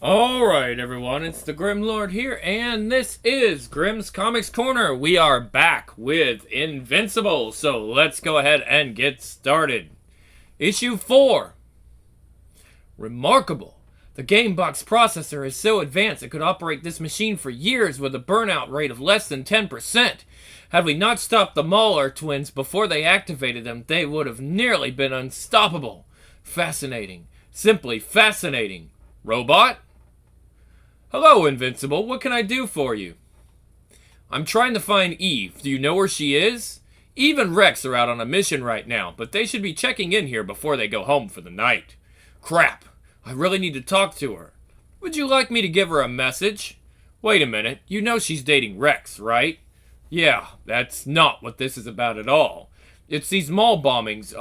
Alright, everyone, it's the Grim Lord here, and this is Grimm's Comics Corner. We are back with Invincible, so let's go ahead and get started. Issue 4. Remarkable. The Gamebox processor is so advanced it could operate this machine for years with a burnout rate of less than 10%. Had we not stopped the Mauler twins before they activated them, they would have nearly been unstoppable. Fascinating. Simply fascinating. Robot? Hello, Invincible. What can I do for you? I'm trying to find Eve. Do you know where she is? Eve and Rex are out on a mission right now, but they should be checking in here before they go home for the night. Crap. I really need to talk to her. Would you like me to give her a message? Wait a minute. You know she's dating Rex, right? Yeah, that's not what this is about at all. It's these mall bombings.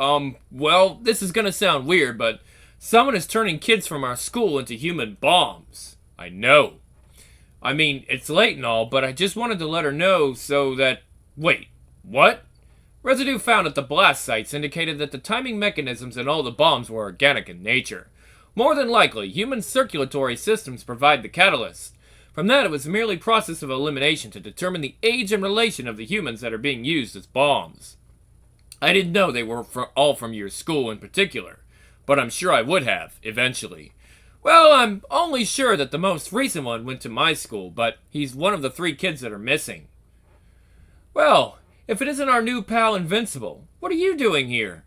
Well, this is gonna sound weird, but someone is turning kids from our school into human bombs. I know. I mean, it's late and all, but I just wanted to let her know so that... Wait, what? Residue found at the blast sites indicated that the timing mechanisms in all the bombs were organic in nature. More than likely, human circulatory systems provide the catalyst. From that, it was merely process of elimination to determine the age and relation of the humans that are being used as bombs. I didn't know they were all from your school in particular, but I'm sure I would have, eventually. Well, I'm only sure that the most recent one went to my school, but he's one of the 3 kids that are missing. Well, if it isn't our new pal Invincible, what are you doing here?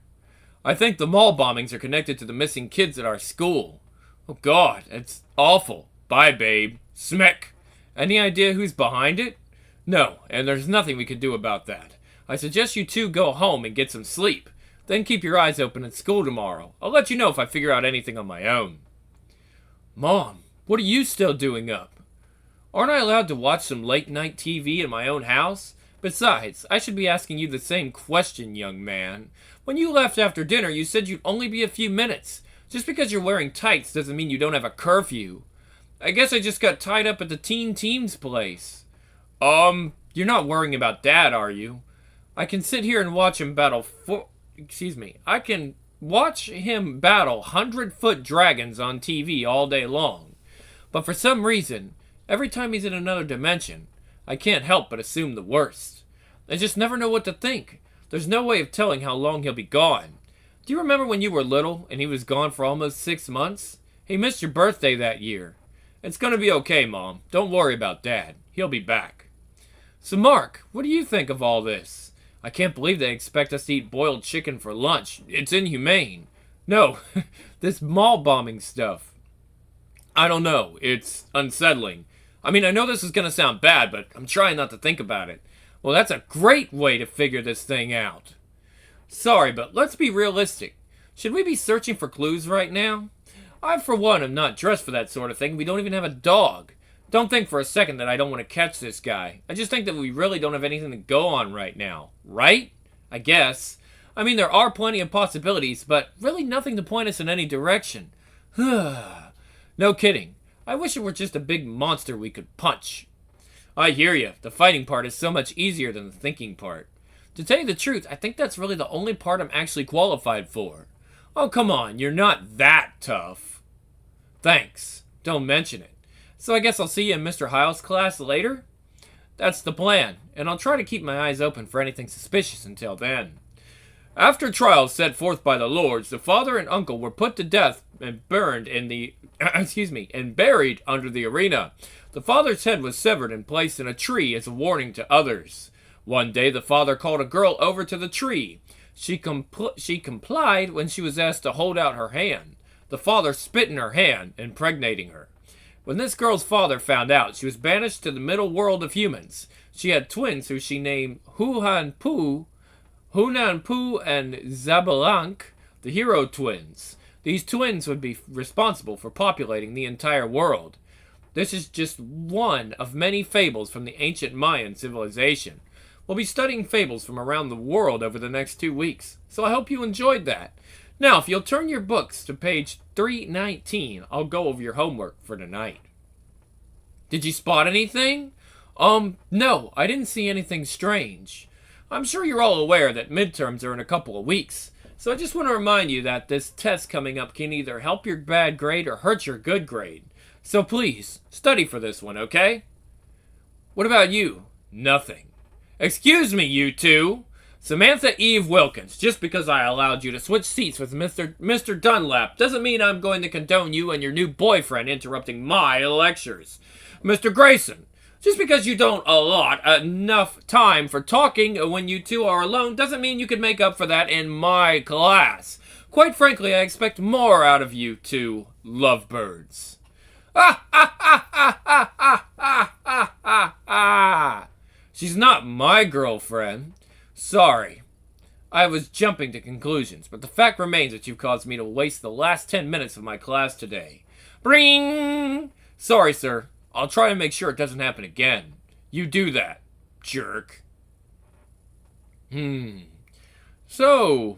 I think the mall bombings are connected to the missing kids at our school. Oh God, it's awful. Bye, babe. Smeck. Any idea who's behind it? No, and there's nothing we can do about that. I suggest you two go home and get some sleep. Then keep your eyes open at school tomorrow. I'll let you know if I figure out anything on my own. Mom, what are you still doing up? Aren't I allowed to watch some late-night TV in my own house? Besides, I should be asking you the same question, young man. When you left after dinner, you said you'd only be a few minutes. Just because you're wearing tights doesn't mean you don't have a curfew. I guess I just got tied up at the Teen Team's place. You're not worrying about Dad, are you? I can sit here and watch him battle I can watch him battle 100-foot dragons on TV all day long. But for some reason, every time he's in another dimension, I can't help but assume the worst. I just never know what to think. There's no way of telling how long he'll be gone. Do you remember when you were little and he was gone for almost 6 months? He missed your birthday that year. It's gonna be okay, Mom. Don't worry about Dad. He'll be back. So Mark, what do you think of all this? I can't believe they expect us to eat boiled chicken for lunch. It's inhumane. No, this mall bombing stuff. I don't know. It's unsettling. I mean, I know this is going to sound bad, but I'm trying not to think about it. Well, that's a great way to figure this thing out. Sorry, but let's be realistic. Should we be searching for clues right now? I, for one, am not dressed for that sort of thing. We don't even have a dog. Don't think for a second that I don't want to catch this guy. I just think that we really don't have anything to go on right now. Right? I guess. I mean, there are plenty of possibilities, but really nothing to point us in any direction. No kidding. I wish it were just a big monster we could punch. I hear you. The fighting part is so much easier than the thinking part. To tell you the truth, I think that's really the only part I'm actually qualified for. Oh, come on. You're not that tough. Thanks. Don't mention it. So I guess I'll see you in Mr. Hiles' class later? That's the plan, and I'll try to keep my eyes open for anything suspicious until then. After trials set forth by the lords, the father and uncle were put to death and burned in the... and buried under the arena. The father's head was severed and placed in a tree as a warning to others. One day the father called a girl over to the tree. She complied when she was asked to hold out her hand. The father spit in her hand, impregnating her. When this girl's father found out, she was banished to the middle world of humans. She had twins who she named Hunanpu and Zabalank, the hero twins. These twins would be responsible for populating the entire world. This is just one of many fables from the ancient Mayan civilization. We'll be studying fables from around the world over the next 2 weeks, so I hope you enjoyed that. Now, if you'll turn your books to page 319, I'll go over your homework for tonight. Did you spot anything? No, I didn't see anything strange. I'm sure you're all aware that midterms are in a couple of weeks, so I just want to remind you that this test coming up can either help your bad grade or hurt your good grade. So please, study for this one, okay? What about you? Nothing. Excuse me, you two. Samantha Eve Wilkins, just because I allowed you to switch seats with Mr. Dunlap doesn't mean I'm going to condone you and your new boyfriend interrupting my lectures. Mr. Grayson, just because you don't allot enough time for talking when you two are alone doesn't mean you can make up for that in my class. Quite frankly, I expect more out of you two lovebirds. She's not my girlfriend. Sorry. I was jumping to conclusions, but the fact remains that you've caused me to waste the last 10 minutes of my class today. Bring! Sorry, sir. I'll try to make sure it doesn't happen again. You do that, jerk. So,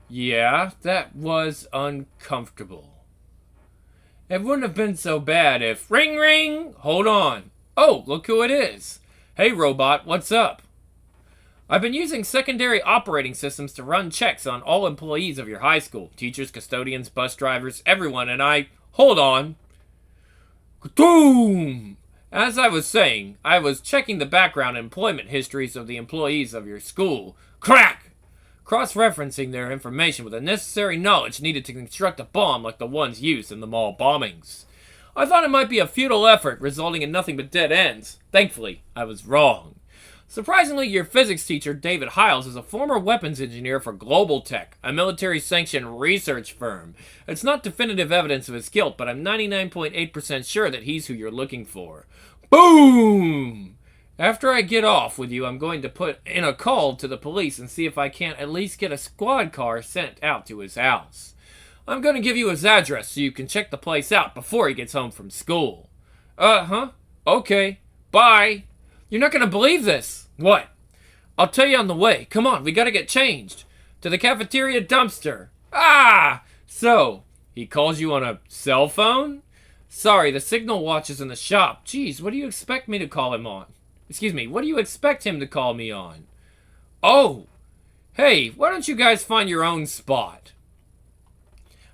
yeah, that was uncomfortable. It wouldn't have been so bad if... Ring, ring! Hold on. Oh, look who it is. Hey, robot, what's up? I've been using secondary operating systems to run checks on all employees of your high school. Teachers, custodians, bus drivers, everyone, and I... Hold on. Boom! As I was saying, I was checking the background and employment histories of the employees of your school. Crack! Cross-referencing their information with the necessary knowledge needed to construct a bomb like the ones used in the mall bombings. I thought it might be a futile effort, resulting in nothing but dead ends. Thankfully, I was wrong. Surprisingly, your physics teacher, David Hiles, is a former weapons engineer for Global Tech, a military-sanctioned research firm. It's not definitive evidence of his guilt, but I'm 99.8% sure that he's who you're looking for. Boom! After I get off with you, I'm going to put in a call to the police and see if I can't at least get a squad car sent out to his house. I'm going to give you his address so you can check the place out before he gets home from school. Okay. Bye. You're not going to believe this. What? I'll tell you on the way. Come on, we got to get changed. To the cafeteria dumpster. So, he calls you on a cell phone? Sorry, the signal watch is in the shop. Jeez, what do you expect me to call him on? Excuse me, what do you expect him to call me on? Oh, hey, why don't you guys find your own spot?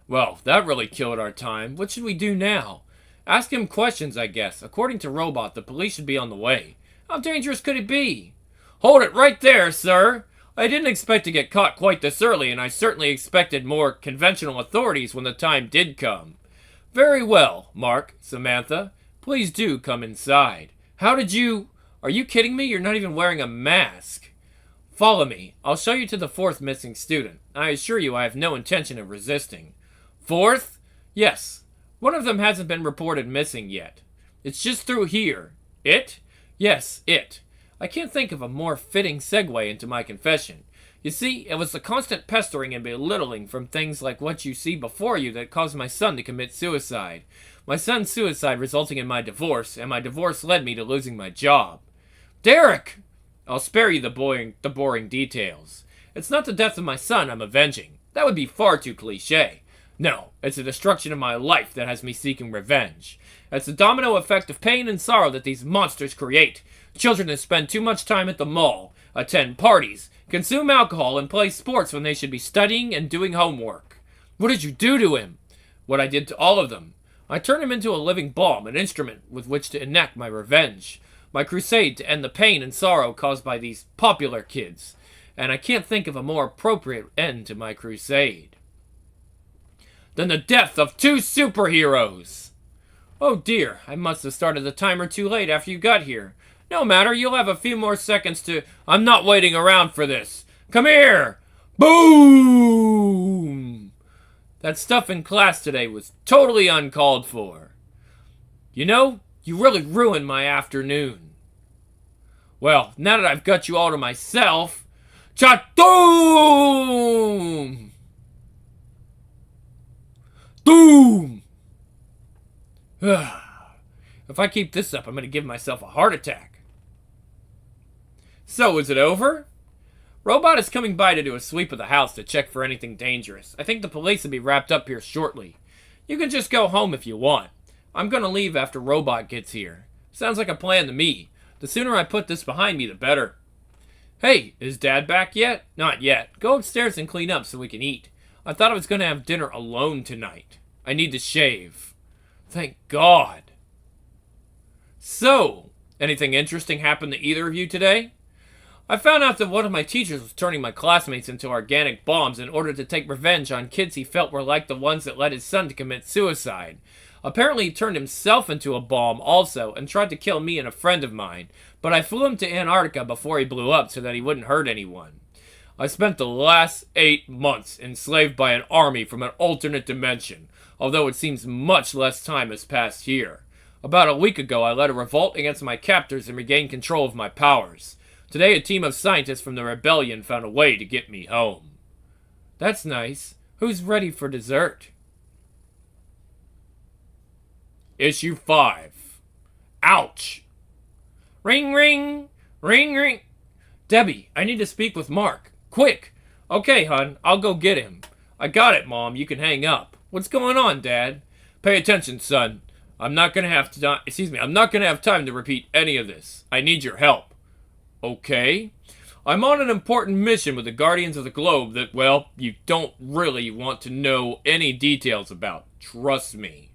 Well, that really killed our time. What should we do now? Ask him questions, I guess. According to Robot, the police should be on the way. How dangerous could it be? Hold it right there, sir. I didn't expect to get caught quite this early, and I certainly expected more conventional authorities when the time did come. Very well, Mark, Samantha. Please do come inside. How did you... Are you kidding me? You're not even wearing a mask. Follow me. I'll show you to the fourth missing student. I assure you I have no intention of resisting. Fourth? Yes. One of them hasn't been reported missing yet. It's just through here. It? Yes, it. I can't think of a more fitting segue into my confession. You see, it was the constant pestering and belittling from things like what you see before you that caused my son to commit suicide. My son's suicide resulting in my divorce, and my divorce led me to losing my job. Derek! I'll spare you the boring details. It's not the death of my son I'm avenging. That would be far too cliché. No, it's the destruction of my life that has me seeking revenge. It's the domino effect of pain and sorrow that these monsters create. Children that spend too much time at the mall, attend parties, consume alcohol, and play sports when they should be studying and doing homework. What did you do to him? What I did to all of them. I turned him into a living bomb, an instrument with which to enact my revenge. My crusade to end the pain and sorrow caused by these popular kids. And I can't think of a more appropriate end to my crusade than the death of two superheroes. Oh dear, I must have started the timer too late after you got here. No matter, you'll have a few more seconds to... I'm not waiting around for this. Come here! Boom! That stuff in class today was totally uncalled for. You know, you really ruined my afternoon. Well, now that I've got you all to myself... Cha-doom! Doom! If I keep this up, I'm going to give myself a heart attack. So, is it over? Robot is coming by to do a sweep of the house to check for anything dangerous. I think the police will be wrapped up here shortly. You can just go home if you want. I'm going to leave after Robot gets here. Sounds like a plan to me. The sooner I put this behind me, the better. Hey, is Dad back yet? Not yet. Go upstairs and clean up so we can eat. I thought I was going to have dinner alone tonight. I need to shave. Thank God. So, anything interesting happened to either of you today? I found out that one of my teachers was turning my classmates into organic bombs in order to take revenge on kids he felt were like the ones that led his son to commit suicide. Apparently he turned himself into a bomb also and tried to kill me and a friend of mine, but I flew him to Antarctica before he blew up so that he wouldn't hurt anyone. I spent the last 8 months enslaved by an army from an alternate dimension, although it seems much less time has passed here. About a week ago I led a revolt against my captors and regained control of my powers. Today, a team of scientists from the rebellion found a way to get me home. That's nice. Who's ready for dessert? Issue 5. Ouch. Ring, ring. Ring, ring. Debbie, I need to speak with Mark. Quick. Okay, hon. I'll go get him. I got it, Mom. You can hang up. What's going on, Dad? Pay attention, son. I'm not gonna have time to repeat any of this. I need your help. Okay. I'm on an important mission with the Guardians of the Globe that, well, you don't really want to know any details about. Trust me.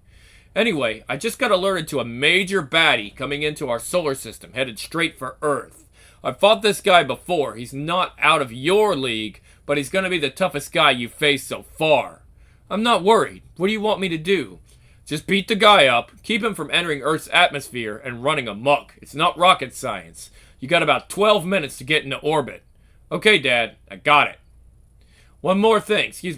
Anyway, I just got alerted to a major baddie coming into our solar system, headed straight for Earth. I've fought this guy before. He's not out of your league, but he's gonna be the toughest guy you've faced so far. I'm not worried. What do you want me to do? Just beat the guy up, keep him from entering Earth's atmosphere and running amok. It's not rocket science. You got about 12 minutes to get into orbit. Okay, Dad, I got it. One more thing. See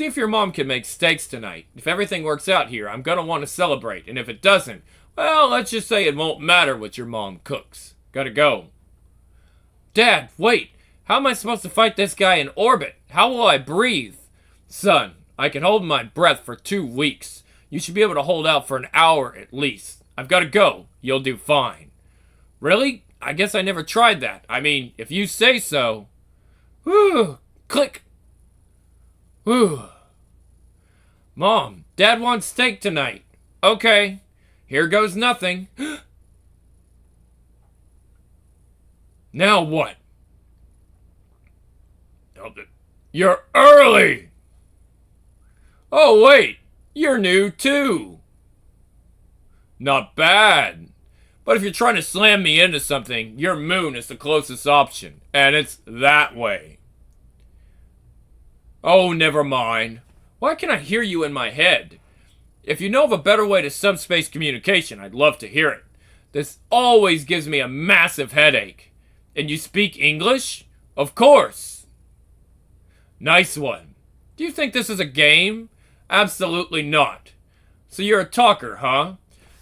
if your mom can make steaks tonight. If everything works out here, I'm gonna want to celebrate. And if it doesn't, well, let's just say it won't matter what your mom cooks. Gotta go. Dad, wait. How am I supposed to fight this guy in orbit? How will I breathe? Son, I can hold my breath for 2 weeks. You should be able to hold out for an hour at least. I've gotta go. You'll do fine. Really? I guess I never tried that. I mean, if you say so. Whew. Click. Whew. Mom, Dad wants steak tonight. Okay. Here goes nothing. Now what? You're early! Oh, wait. You're new, too. Not bad. But if you're trying to slam me into something, your moon is the closest option. And it's that way. Oh, never mind. Why can I hear you in my head? If you know of a better way to subspace communication, I'd love to hear it. This always gives me a massive headache. And you speak English? Of course. Nice one. Do you think this is a game? Absolutely not. So you're a talker, huh?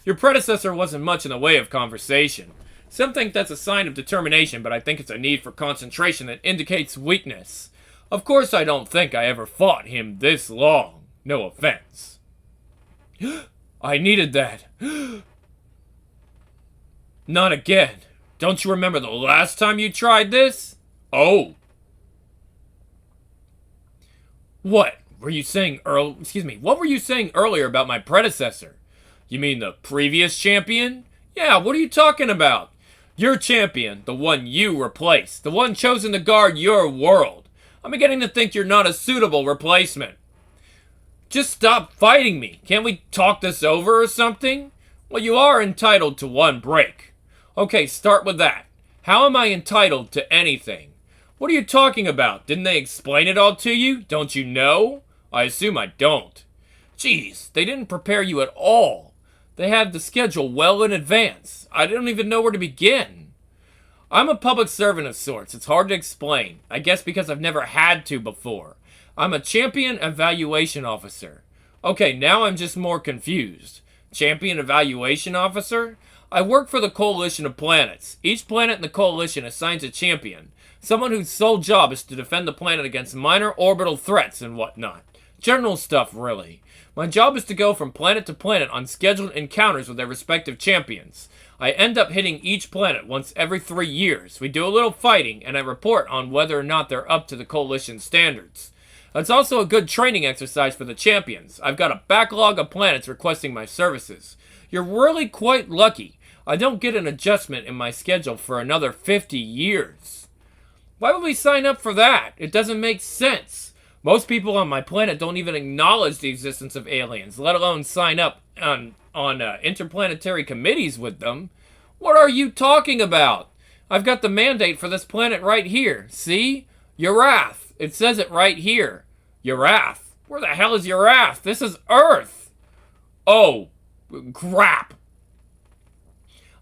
Your predecessor wasn't much in the way of conversation. Some think that's a sign of determination, but I think it's a need for concentration that indicates weakness. Of course I don't think I ever fought him this long. No offense. I needed that. Not again. Don't you remember the last time you tried this? Oh. What were you saying what were you saying earlier about my predecessor? You mean the previous champion? Yeah, what are you talking about? Your champion, the one you replaced, the one chosen to guard your world. I'm beginning to think you're not a suitable replacement. Just stop fighting me. Can't we talk this over or something? Well, you are entitled to one break. Okay, start with that. How am I entitled to anything? What are you talking about? Didn't they explain it all to you? Don't you know? I assume I don't. Jeez, they didn't prepare you at all. They had the schedule well in advance. I don't even know where to begin. I'm a public servant of sorts. It's hard to explain. I guess because I've never had to before. I'm a champion evaluation officer. Okay, now I'm just more confused. Champion evaluation officer? I work for the Coalition of Planets. Each planet in the Coalition assigns a champion. Someone whose sole job is to defend the planet against minor orbital threats and whatnot. General stuff, really. My job is to go from planet to planet on scheduled encounters with their respective champions. I end up hitting each planet once every 3 years. We do a little fighting, and I report on whether or not they're up to the Coalition standards. It's also a good training exercise for the champions. I've got a backlog of planets requesting my services. You're really quite lucky. I don't get an adjustment in my schedule for another 50 years. Why would we sign up for that? It doesn't make sense. Most people on my planet don't even acknowledge the existence of aliens, let alone sign up on interplanetary committees with them. What are you talking about? I've got the mandate for this planet right here. See? Urath. It says it right here. Urath? Where the hell is Urath? This is Earth. Oh, crap.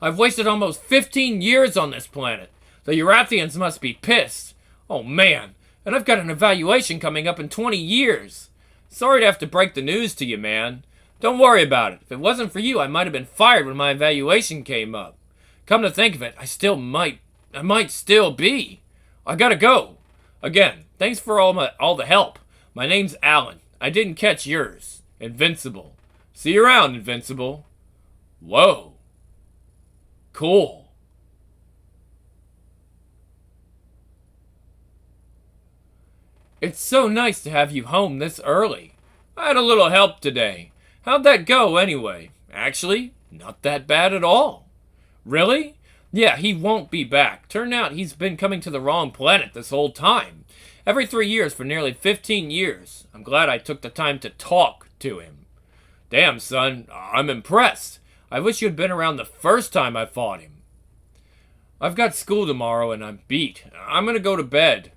I've wasted almost 15 years on this planet. The Urathians must be pissed. Oh, man. And I've got an evaluation coming up in 20 years. Sorry to have to break the news to you, man. Don't worry about it. If it wasn't for you, I might have been fired when my evaluation came up. Come to think of it, I might still be. I gotta go. Again, thanks for all the help. My name's Alan. I didn't catch yours. Invincible. See you around, Invincible. Whoa. Cool. It's so nice to have you home this early. I had a little help today. How'd that go, anyway? Actually, not that bad at all. Really? Yeah, he won't be back. Turned out he's been coming to the wrong planet this whole time. Every 3 years for nearly 15 years. I'm glad I took the time to talk to him. Damn, son, I'm impressed. I wish you'd been around the first time I fought him. I've got school tomorrow and I'm beat. I'm gonna go to bed.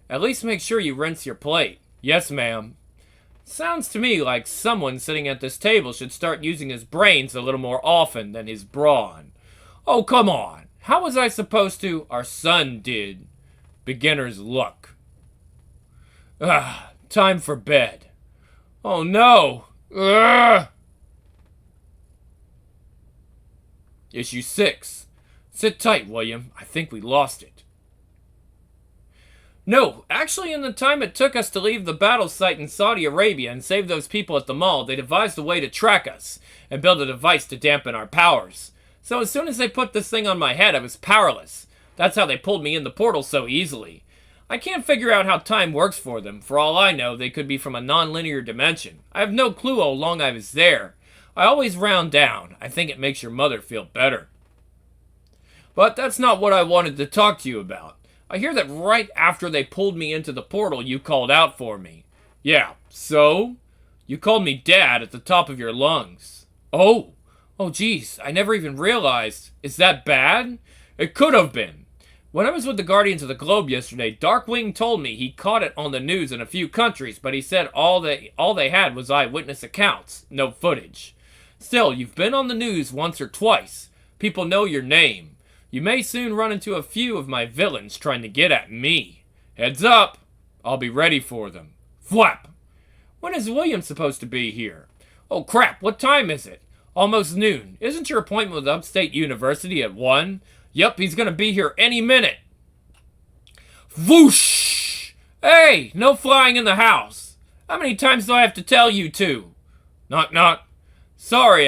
At least make sure you rinse your plate. Yes, ma'am. Sounds to me like someone sitting at this table should start using his brains a little more often than his brawn. Oh, come on. How was I supposed to? Our son did. Beginner's luck. Time for bed. Oh, no. Issue 6. Sit tight, William. I think we lost it. No, actually in the time it took us to leave the battle site in Saudi Arabia and save those people at the mall, they devised a way to track us and build a device to dampen our powers. So as soon as they put this thing on my head, I was powerless. That's how they pulled me in the portal so easily. I can't figure out how time works for them. For all I know, they could be from a non-linear dimension. I have no clue how long I was there. I always round down. I think it makes your mother feel better. But that's not what I wanted to talk to you about. I hear that right after they pulled me into the portal, you called out for me. Yeah, so? You called me Dad at the top of your lungs. Oh, geez, I never even realized. Is that bad? It could have been. When I was with the Guardians of the Globe yesterday, Darkwing told me he caught it on the news in a few countries, but he said all they had was eyewitness accounts, no footage. Still, you've been on the news once or twice. People know your name. You may soon run into a few of my villains trying to get at me. Heads up! I'll be ready for them. Flap! When is William supposed to be here? Oh crap, what time is it? Almost noon. Isn't your appointment with Upstate University at 1? Yup, he's gonna be here any minute. Whoosh! Hey, no flying in the house. How many times do I have to tell you to? Knock knock. Sorry,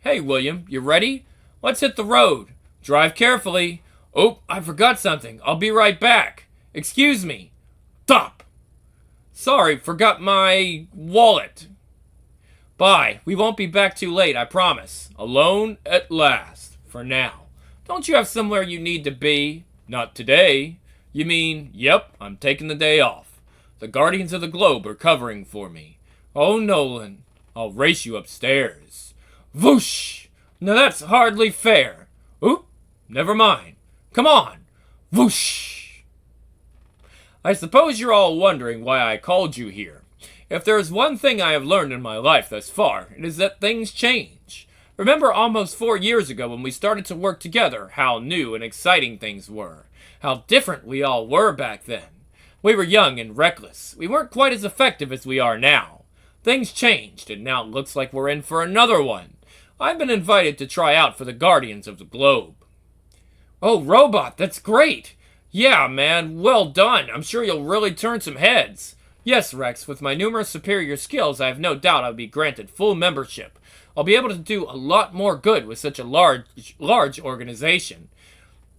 Hey William, you ready? Let's hit the road. Drive carefully. Oh, I forgot something. I'll be right back. Excuse me. Stop. Sorry, forgot my wallet. Bye. We won't be back too late, I promise. Alone at last. For now. Don't you have somewhere you need to be? Not today. You mean, yep, I'm taking the day off. The Guardians of the Globe are covering for me. Oh, Nolan, I'll race you upstairs. Whoosh! Now that's hardly fair. Oop! Never mind. Come on. Whoosh! I suppose you're all wondering why I called you here. If there is one thing I have learned in my life thus far, it is that things change. Remember almost 4 years ago when we started to work together, how new and exciting things were. How different we all were back then. We were young and reckless. We weren't quite as effective as we are now. Things changed, and now it looks like we're in for another one. I've been invited to try out for the Guardians of the Globe. Oh, Robot, that's great! Yeah, man, well done. I'm sure you'll really turn some heads. Yes, Rex, with my numerous superior skills, I have no doubt I'll be granted full membership. I'll be able to do a lot more good with such a large organization.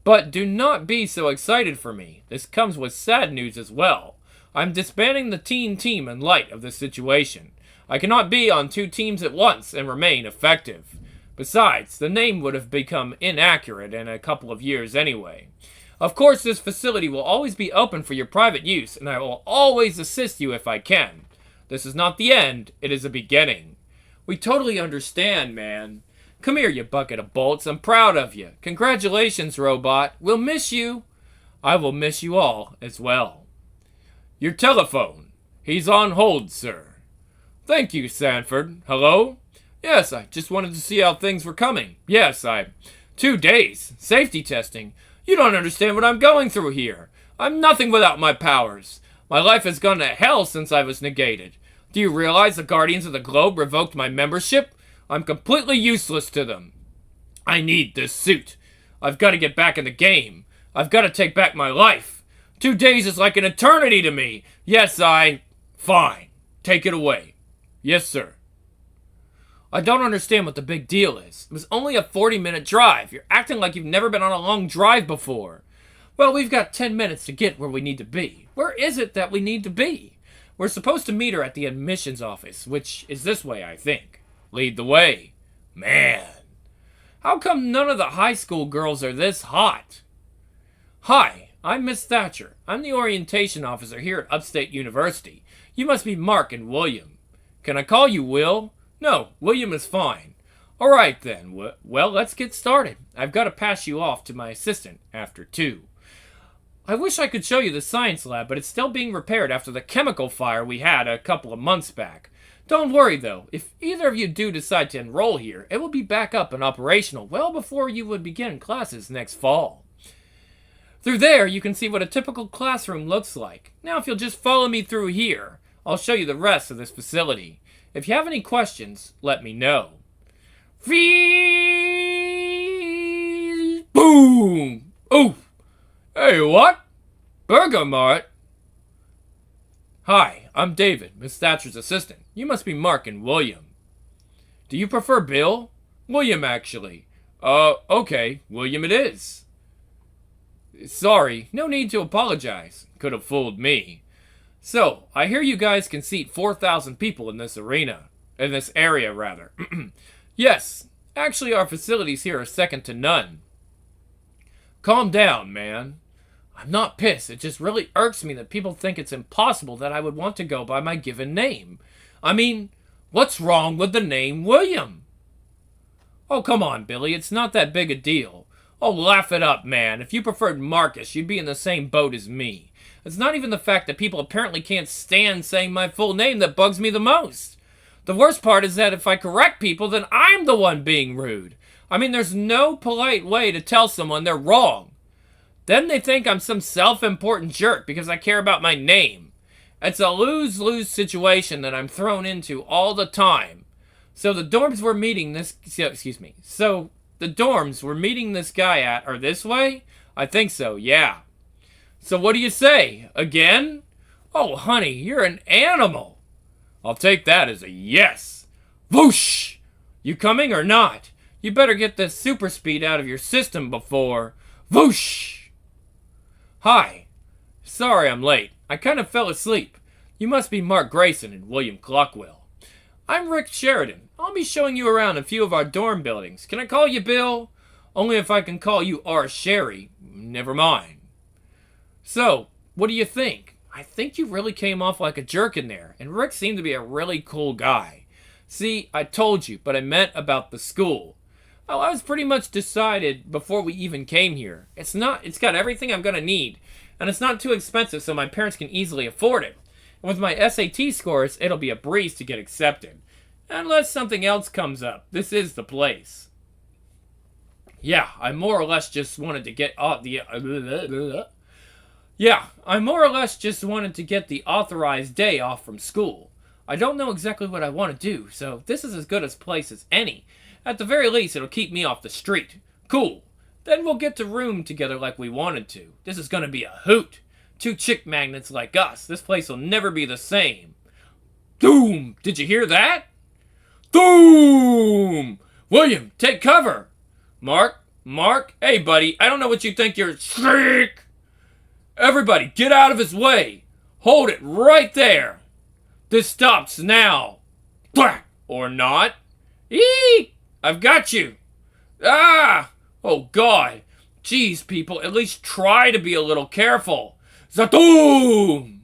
But do not be so excited for me. This comes with sad news as well. I'm disbanding the teen team in light of this situation. I cannot be on 2 teams at once and remain effective. Besides, the name would have become inaccurate in a couple of years anyway. Of course, this facility will always be open for your private use, and I will always assist you if I can. This is not the end, it is a beginning. We totally understand, man. Come here, you bucket of bolts. I'm proud of you. Congratulations, robot. We'll miss you. I will miss you all as well. Your telephone. He's on hold, sir. Thank you, Sanford. Hello? Yes, I just wanted to see how things were coming. Yes, 2 days. Safety testing. You don't understand what I'm going through here. I'm nothing without my powers. My life has gone to hell since I was negated. Do you realize the Guardians of the Globe revoked my membership? I'm completely useless to them. I need this suit. I've got to get back in the game. I've got to take back my life. 2 days is like an eternity to me. Yes, Fine. Take it away. Yes, sir. I don't understand what the big deal is. It was only a 40-minute drive. You're acting like you've never been on a long drive before. Well, we've got 10 minutes to get where we need to be. Where is it that we need to be? We're supposed to meet her at the admissions office, which is this way, I think. Lead the way. Man. How come none of the high school girls are this hot? Hi, I'm Miss Thatcher. I'm the orientation officer here at Upstate University. You must be Mark and William. Can I call you Will? No, William is fine. All right, then. Well, let's get started. I've got to pass you off to my assistant after 2. I wish I could show you the science lab, but it's still being repaired after the chemical fire we had a couple of months back. Don't worry, though. If either of you do decide to enroll here, it will be back up and operational well before you would begin classes next fall. Through there, you can see what a typical classroom looks like. Now, if you'll just follow me through here, I'll show you the rest of this facility. If you have any questions, let me know. Boom! Oof! Hey, what? Bergamot? Hi, I'm David, Miss Thatcher's assistant. You must be Mark and William. Do you prefer Bill? William, actually. Okay, William it is. Sorry, no need to apologize. Could have fooled me. So, I hear you guys can seat 4,000 people in this area. Yes, actually our facilities here are second to none. Calm down, man. I'm not pissed. It just really irks me that people think it's impossible that I would want to go by my given name. I mean, what's wrong with the name William? Oh, come on, Billy. It's not that big a deal. Oh, laugh it up, man. If you preferred Marcus, you'd be in the same boat as me. It's not even the fact that people apparently can't stand saying my full name that bugs me the most. The worst part is that if I correct people, then I'm the one being rude. I mean, there's no polite way to tell someone they're wrong. Then they think I'm some self-important jerk because I care about my name. It's a lose-lose situation that I'm thrown into all the time. So the dorms we're meeting this guy at are this way? I think so, yeah. So what do you say? Again? Oh, honey, you're an animal. I'll take that as a yes. Whoosh! You coming or not? You better get this super speed out of your system before... Whoosh! Hi. Sorry I'm late. I kind of fell asleep. You must be Mark Grayson and William Clockwell. I'm Rick Sheridan. I'll be showing you around a few of our dorm buildings. Can I call you Bill? Only if I can call you R. Sherry. Never mind. So, what do you think? I think you really came off like a jerk in there, and Rick seemed to be a really cool guy. See, I told you, but I meant about the school. Oh, I was pretty much decided before we even came here. It's got everything I'm gonna need, and it's not too expensive so my parents can easily afford it. And with my SAT scores, it'll be a breeze to get accepted. Unless something else comes up, this is the place. Yeah, I more or less just wanted to get the authorized day off from school. I don't know exactly what I want to do, so this is as good a place as any. At the very least, it'll keep me off the street. Cool. Then we'll get to room together like we wanted to. This is gonna be a hoot. 2 chick magnets like us. This place will never be the same. Doom! Did you hear that? Doom! William, take cover! Mark, hey buddy, I don't know what you think you're... Shriek! Everybody, get out of his way! Hold it right there! This stops now! Thwack! Or not? Eek! I've got you! Ah! Oh God! Jeez, people, at least try to be a little careful. Zatoom!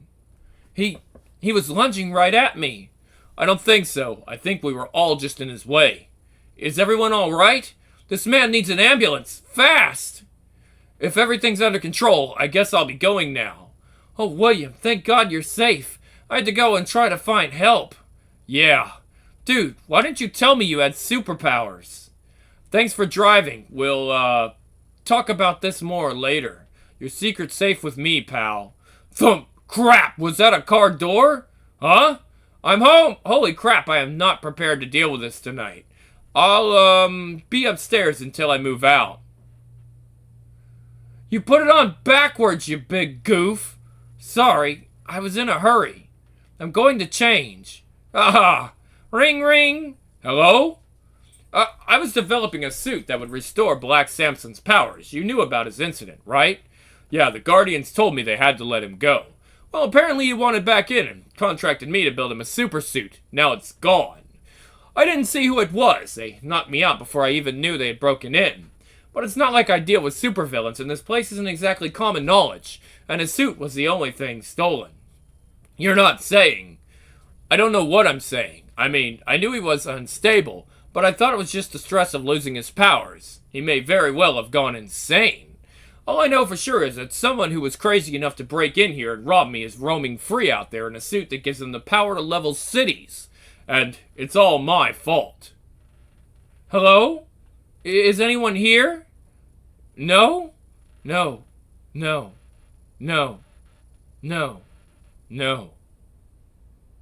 He was lunging right at me. I don't think so. I think we were all just in his way. Is everyone all right? This man needs an ambulance. Fast! If everything's under control, I guess I'll be going now. Oh, William, thank God you're safe. I had to go and try to find help. Yeah. Dude, why didn't you tell me you had superpowers? Thanks for driving. We'll, talk about this more later. Your secret's safe with me, pal. Thump! Crap! Was that a car door? Huh? I'm home! Holy crap, I am not prepared to deal with this tonight. I'll, be upstairs until I move out. You put it on backwards, you big goof. Sorry, I was in a hurry. I'm going to change. Aha! Ring, ring! Hello? I was developing a suit that would restore Black Samson's powers. You knew about his incident, right? Yeah, the Guardians told me they had to let him go. Well, apparently he wanted back in and contracted me to build him a super suit. Now it's gone. I didn't see who it was. They knocked me out before I even knew they had broken in. But it's not like I deal with supervillains, and this place isn't exactly common knowledge, and his suit was the only thing stolen. You're not saying. I don't know what I'm saying. I mean, I knew he was unstable, but I thought it was just the stress of losing his powers. He may very well have gone insane. All I know for sure is that someone who was crazy enough to break in here and rob me is roaming free out there in a suit that gives him the power to level cities. And it's all my fault. Hello? Is anyone here? No? No. No. No. No. No.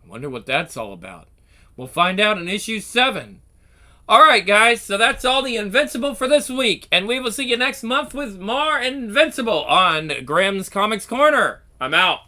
I wonder what that's all about. We'll find out in issue 7. Alright guys, so that's all the Invincible for this week. And we will see you next month with more Invincible on Graham's Comics Corner. I'm out.